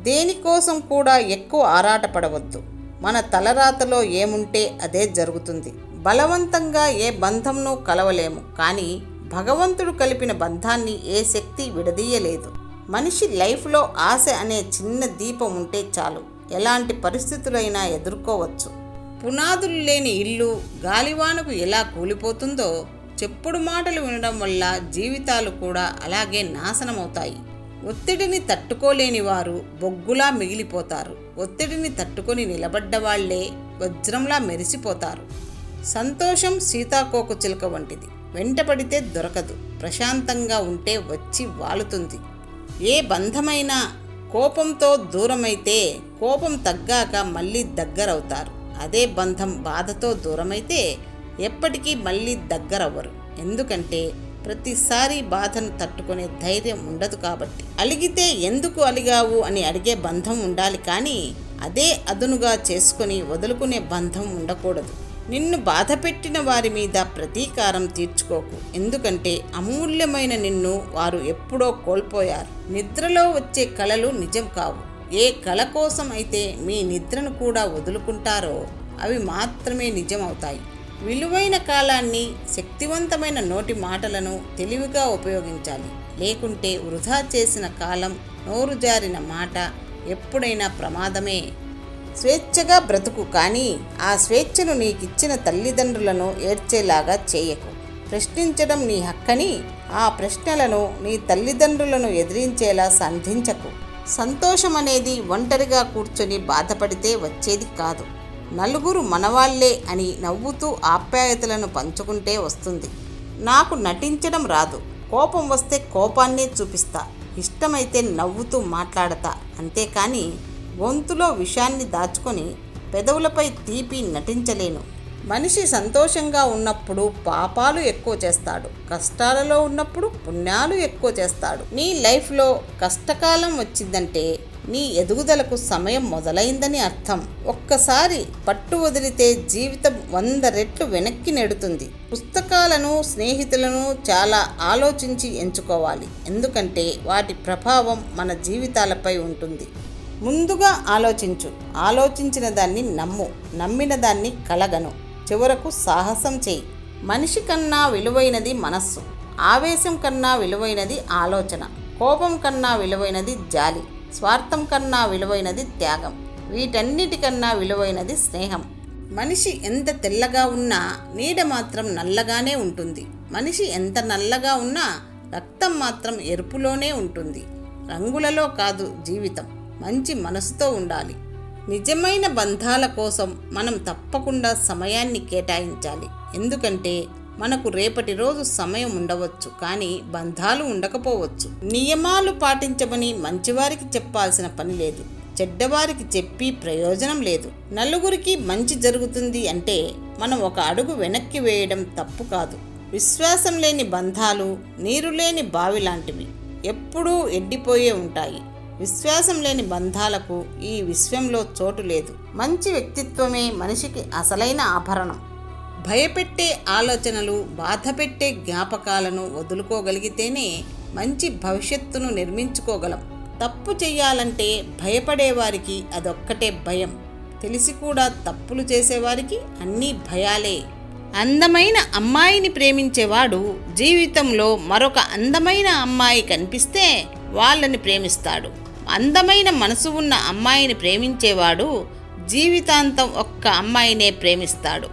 దేనికోసం కూడా ఎక్కువ ఆరాటపడవద్దు. మన తలరాతలో ఏముంటే అదే జరుగుతుంది. బలవంతంగా ఏ బంధంను కలవలేము, కానీ భగవంతుడు కలిపిన బంధాన్ని ఏ శక్తి విడదీయలేదు. మనిషి లైఫ్లో ఆశ అనే చిన్న దీపం ఉంటే చాలు, ఎలాంటి పరిస్థితులైనా ఎదుర్కోవచ్చు. పునాదులు లేని ఇల్లు గాలివానకు ఎలా కూలిపోతుందో, చెప్పుడు మాటలు వినడం వల్ల జీవితాలు కూడా అలాగే నాశనమవుతాయి. ఒత్తిడిని తట్టుకోలేని వారు బొగ్గులా మిగిలిపోతారు. ఒత్తిడిని తట్టుకొని నిలబడ్డ వాళ్లే వజ్రంలా మెరిసిపోతారు. సంతోషం సీతాకోక చిలుక వంటిది, వెంటపడితే దొరకదు. ప్రశాంతంగా ఉంటే వచ్చి వాలుతుంది. ఏ బంధమైనా కోపంతో దూరమైతే కోపం తగ్గాక మళ్ళీ దగ్గరవుతారు. అదే బంధం బాధతో దూరమైతే ఎప్పటికీ మళ్ళీ దగ్గరవ్వరు. ఎందుకంటే ప్రతిసారి బాధను తట్టుకునే ధైర్యం ఉండదు కాబట్టి. అలిగితే ఎందుకు అలిగావు అని అడిగే బంధం ఉండాలి, కానీ అదే అదునుగా చేసుకుని వదులుకునే బంధం ఉండకూడదు. నిన్ను బాధ పెట్టిన వారి మీద ప్రతీకారం తీర్చుకోకు, ఎందుకంటే అమూల్యమైన నిన్ను వారు ఎప్పుడో కోల్పోయారు. నిద్రలో వచ్చే కలలు నిజం కావు. ఏ కల కోసం అయితే మీ నిద్రను కూడా వదులుకుంటారో అవి మాత్రమే నిజమవుతాయి. విలువైన కాలాన్ని, శక్తివంతమైన నోటి మాటలను తెలివిగా ఉపయోగించాలి. లేకుంటే వృధా చేసిన కాలం, నోరు జారిన మాట ఎప్పుడైనా ప్రమాదమే. స్వేచ్ఛగా బ్రతుకు, కానీ ఆ స్వేచ్ఛను నీకిచ్చిన తల్లిదండ్రులను ఏడ్చేలాగా చేయకు. ప్రశ్నించడం నీ హక్కని ఆ ప్రశ్నలను నీ తల్లిదండ్రులను ఎదిరించేలా సంధించకు. సంతోషం అనేది ఒంటరిగా కూర్చొని బాధపడితే వచ్చేది కాదు. నలుగురు మనవాళ్లే అని నవ్వుతూ ఆప్యాయతలను పంచుకుంటే వస్తుంది. నాకు నటించడం రాదు, కోపం వస్తే కోపాన్నే చూపిస్తా, ఇష్టమైతే నవ్వుతూ మాట్లాడతా, అంతేకాని గొంతులో విషాన్ని దాచుకొని పెదవులపై తీపి నటించలేను. మనిషి సంతోషంగా ఉన్నప్పుడు పాపాలు ఎక్కువ చేస్తాడు, కష్టాలలో ఉన్నప్పుడు పుణ్యాలు ఎక్కువ చేస్తాడు. నీ లైఫ్లో కష్టకాలం వచ్చిందంటే నీ ఎదుగుదలకు సమయం మొదలైందని అర్థం. ఒక్కసారి పట్టు వదిలితే జీవితం 100 రెట్లు వెనక్కి నెడుతుంది. పుస్తకాలను, స్నేహితులను చాలా ఆలోచించి ఎంచుకోవాలి, ఎందుకంటే వాటి ప్రభావం మన జీవితాలపై ఉంటుంది. ముందుగా ఆలోచించు, ఆలోచించిన దాన్ని నమ్ము, నమ్మిన దాన్ని కలగను, చివరకు సాహసం చేయి. మనిషి కన్నా విలువైనది మనస్సు, ఆవేశం కన్నా విలువైనది ఆలోచన, కోపం కన్నా విలువైనది జాలి, స్వార్థం కన్నా విలువైనది త్యాగం, వీటన్నిటికన్నా విలువైనది స్నేహం. మనిషి ఎంత తెల్లగా ఉన్నా నీడ మాత్రం నల్లగానే ఉంటుంది. మనిషి ఎంత నల్లగా ఉన్నా రక్తం మాత్రం ఎరుపులోనే ఉంటుంది. రంగులలో కాదు జీవితం, మంచి మనసుతో ఉండాలి. నిజమైన బంధాల కోసం మనం తప్పకుండా సమయాన్ని కేటాయించాలి. ఎందుకంటే మనకు రేపటి రోజు సమయం ఉండవచ్చు, కానీ బంధాలు ఉండకపోవచ్చు. నియమాలు పాటించమని మంచివారికి చెప్పాల్సిన పని లేదు, చెడ్డవారికి చెప్పి ప్రయోజనం లేదు. నలుగురికి మంచి జరుగుతుంది అంటే మనం ఒక అడుగు వెనక్కి వేయడం తప్పు కాదు. విశ్వాసం లేని బంధాలు నీరు లేని బావి లాంటివి, ఎప్పుడూ ఎండిపోయే ఉంటాయి. విశ్వాసం లేని బంధాలకు ఈ విశ్వంలో చోటు లేదు. మంచి వ్యక్తిత్వమే మనిషికి అసలైన ఆభరణం. భయపెట్టే ఆలోచనలు, బాధపెట్టే జ్ఞాపకాలను వదులుకోగలిగితేనే మంచి భవిష్యత్తును నిర్మించుకోగలం. తప్పు చెయ్యాలంటే భయపడేవారికి అదొక్కటే భయం. తెలిసి కూడా తప్పులు చేసేవారికి అన్నీ భయాలే. అందమైన అమ్మాయిని ప్రేమించేవాడు జీవితంలో మరొక అందమైన అమ్మాయి కనిపిస్తే వాళ్ళని ప్రేమిస్తాడు. అందమైన మనసు ఉన్న అమ్మాయిని ప్రేమించేవాడు జీవితాంతం ఒక్క అమ్మాయినే ప్రేమిస్తాడు.